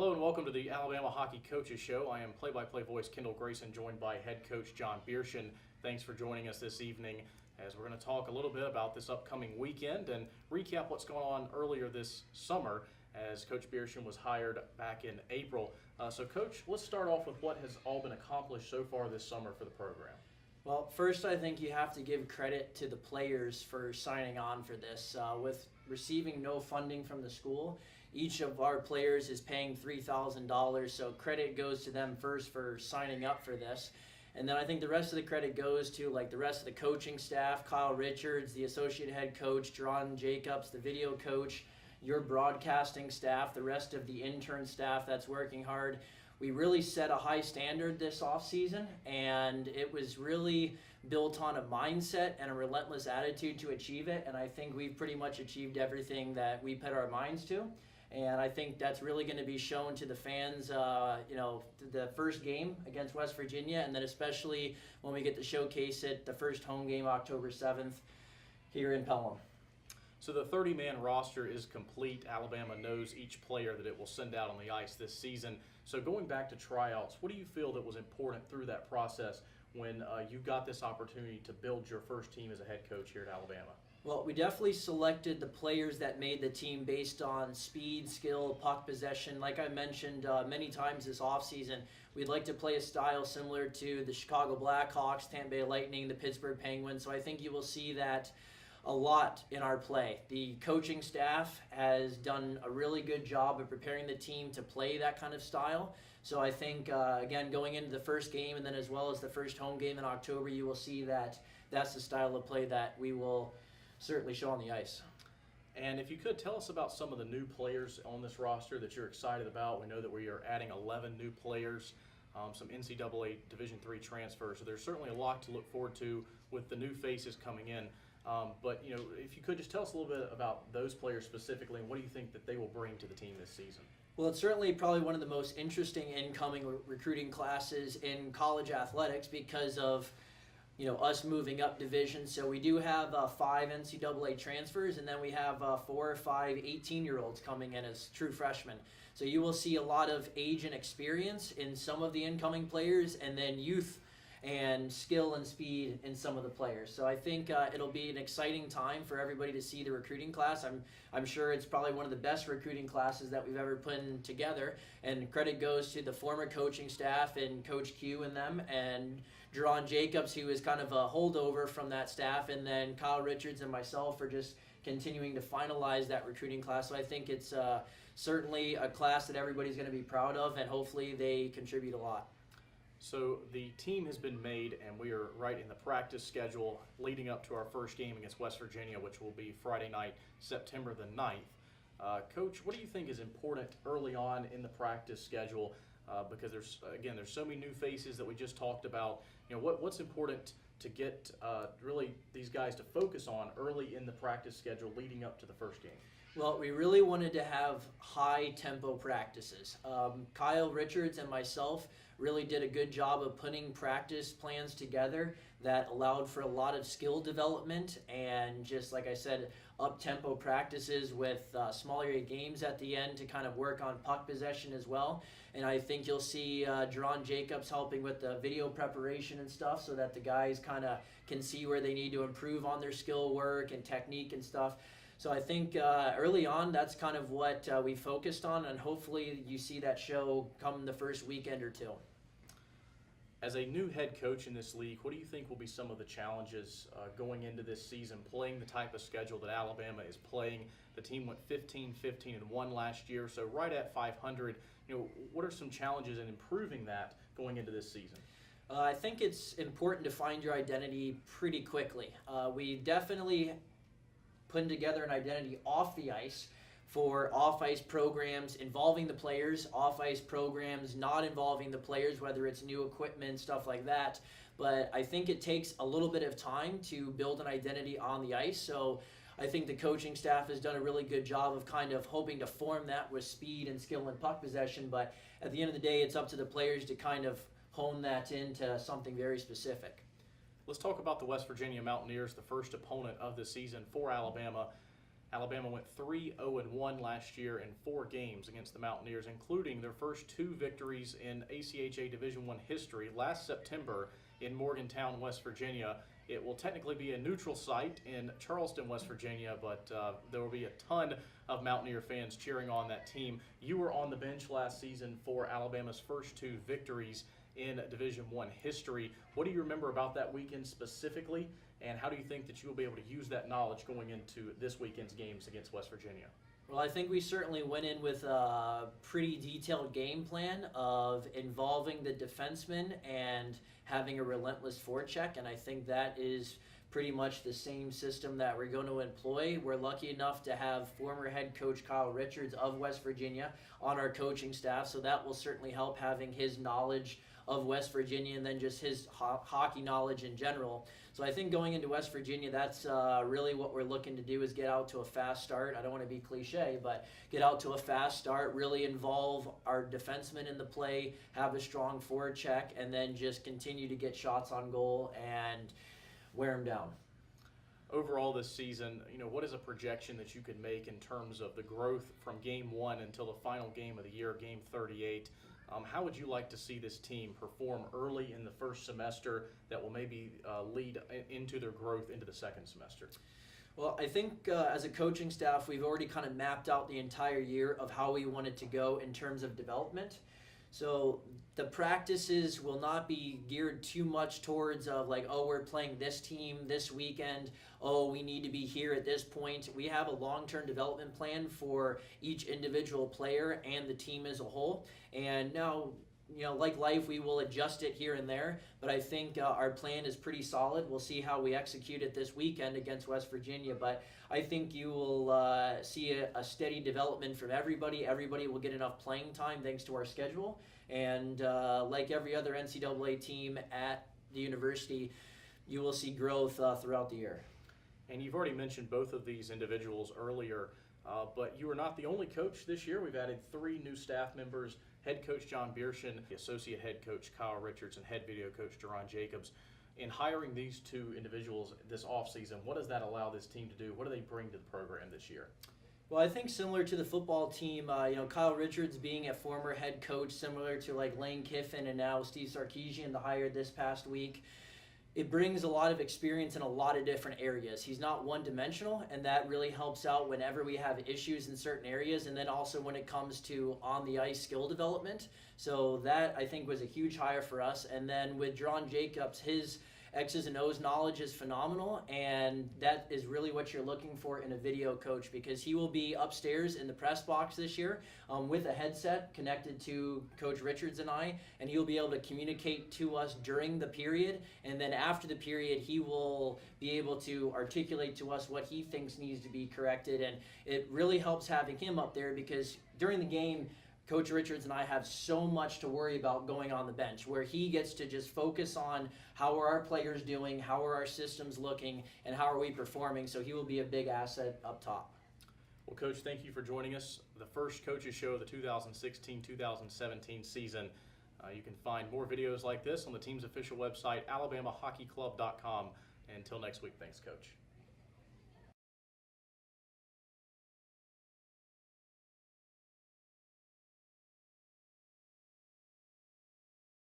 Hello and welcome to the Alabama Hockey Coaches Show. I am play-by-play voice Kendall Grayson, joined by head coach John Bierchen. Thanks for joining us this evening as we're going to talk a little bit about this upcoming weekend and recap what's going on earlier this summer as Coach Bierchen was hired back in April. So Coach, let's start off with what has all been accomplished so far this summer for the program. Well, first I think you have to give credit to the players for signing on for this. With receiving no funding from the school, each of our players is paying $3,000, so credit goes to them first for signing up for this. And then I think the rest of the credit goes to the rest of the coaching staff, Kyle Richards, the associate head coach, John Jacobs, the video coach, your broadcasting staff, the rest of the intern staff that's working hard. We really set a high standard this offseason, and it was really built on a mindset and a relentless attitude to achieve it, and I think we've pretty much achieved everything that we put our minds to. And I think that's really going to be shown to the fans, the first game against West Virginia, and then especially when we get to showcase it, the first home game, October 7th, here in Pelham. So the 30-man roster is complete. Alabama knows each player that it will send out on the ice this season. So going back to tryouts, what do you feel that was important through that process when you got this opportunity to build your first team as a head coach here at Alabama? Well, we definitely selected the players that made the team based on speed, skill, puck possession. Like I mentioned many times this offseason, we'd like to play a style similar to the Chicago Blackhawks, Tampa Bay Lightning, the Pittsburgh Penguins. So I think you will see that a lot in our play. The coaching staff has done a really good job of preparing the team to play that kind of style. So I think, again, going into the first game and then as well as the first home game in October, you will see that that's the style of play that we will certainly show on the ice. And if you could, tell us about some of the new players on this roster that you're excited about. We know that we are adding 11 new players, some NCAA Division III transfers. So there's certainly a lot to look forward to with the new faces coming in. But if you could just tell us a little bit about those players specifically, and what do you think that they will bring to the team this season? Well, it's certainly probably one of the most interesting incoming recruiting classes in college athletics because of us moving up division. So we do have 5 NCAA transfers, and then we have 4 or 5 18-year-olds coming in as true freshmen. So you will see a lot of age and experience in some of the incoming players, and then youth and skill and speed in some of the players. So I think it'll be an exciting time for everybody to see the recruiting class. I'm sure it's probably one of the best recruiting classes that we've ever put in together, and credit goes to the former coaching staff and Coach Q and them, and John Jacobs, who is kind of a holdover from that staff, and then Kyle Richards and myself for just continuing to finalize that recruiting class. So I think it's certainly a class that everybody's going to be proud of, and hopefully they contribute a lot. So the team has been made, and we are right in the practice schedule leading up to our first game against West Virginia, which will be Friday night, September the 9th. Coach, what do you think is important early on in the practice schedule? Because there's so many new faces that we just talked about. What's important to get really these guys to focus on early in the practice schedule leading up to the first game? Well, we really wanted to have high-tempo practices. Kyle Richards and myself really did a good job of putting practice plans together that allowed for a lot of skill development and just, like I said, up-tempo practices with small area games at the end to kind of work on puck possession as well. And I think you'll see John Jacobs helping with the video preparation and stuff so that the guys kind of can see where they need to improve on their skill work and technique and stuff. So I think early on, that's kind of what we focused on, and hopefully you see that show come the first weekend or two. As a new head coach in this league, what do you think will be some of the challenges going into this season, playing the type of schedule that Alabama is playing? The team went 15-15-1 last year, so right at 500. What are some challenges in improving that going into this season? I think it's important to find your identity pretty quickly. We definitely putting together an identity off the ice for off-ice programs involving the players, off-ice programs not involving the players, whether it's new equipment, stuff like that. But I think it takes a little bit of time to build an identity on the ice. So I think the coaching staff has done a really good job of kind of hoping to form that with speed and skill and puck possession. But at the end of the day, it's up to the players to kind of hone that into something very specific. Let's talk about the West Virginia Mountaineers, the first opponent of the season for Alabama. Alabama went 3-0-1 last year in 4 games against the Mountaineers, including their first 2 victories in ACHA Division I history last September in Morgantown, West Virginia. It will technically be a neutral site in Charleston, West Virginia, but there will be a ton of Mountaineer fans cheering on that team. You were on the bench last season for Alabama's first 2 victories in Division I history. What do you remember about that weekend specifically, and how do you think that you will be able to use that knowledge going into this weekend's games against West Virginia? Well, I think we certainly went in with a pretty detailed game plan of involving the defensemen and having a relentless forecheck, and I think that is pretty much the same system that we're going to employ. We're lucky enough to have former head coach Kyle Richards of West Virginia on our coaching staff, so that will certainly help, having his knowledge of West Virginia and then just his hockey knowledge in general. So I think going into West Virginia, that's really what we're looking to do, is get out to a fast start. I don't want to be cliche, but get out to a fast start, really involve our defensemen in the play, have a strong forecheck, and then just continue to get shots on goal and wear them down. Overall this season, what is a projection that you could make in terms of the growth from game 1 until the final game of the year, game 38? How would you like to see this team perform early in the first semester that will maybe lead into their growth into the second semester? Well, I think as a coaching staff, we've already kind of mapped out the entire year of how we want it to go in terms of development. So the practices will not be geared too much towards we're playing this team this weekend. We need to be here at this point. We have a long-term development plan for each individual player and the team as a whole. And now, like life, we will adjust it here and there. But I think our plan is pretty solid. We'll see how we execute it this weekend against West Virginia. But I think you will see a steady development from everybody. Everybody will get enough playing time thanks to our schedule. And like every other NCAA team at the university, you will see growth throughout the year. And you've already mentioned both of these individuals earlier, but you are not the only coach this year. We've added 3 new staff members: head coach John Bierchen, the associate head coach Kyle Richards, and head video coach Deron Jacobs. In hiring these 2 individuals this offseason, what does that allow this team to do? What do they bring to the program this year? Well, I think similar to the football team, Kyle Richards being a former head coach, similar to Lane Kiffin and now Steve Sarkisian, the hire this past week, it brings a lot of experience in a lot of different areas. He's not one-dimensional, and that really helps out whenever we have issues in certain areas, and then also when it comes to on-the-ice skill development. So that, I think, was a huge hire for us. And then with Deron Jacobs, his X's and O's knowledge is phenomenal, and that is really what you're looking for in a video coach, because he will be upstairs in the press box this year with a headset connected to Coach Richards and I, and he'll be able to communicate to us during the period, and then after the period he will be able to articulate to us what he thinks needs to be corrected. And it really helps having him up there, because during the game Coach Richards and I have so much to worry about going on the bench, where he gets to just focus on how are our players doing, how are our systems looking, and how are we performing. So he will be a big asset up top. Well, Coach, thank you for joining us. The first Coaches Show of the 2016-2017 season. You can find more videos like this on the team's official website, alabamahockeyclub.com. Until next week, thanks, Coach.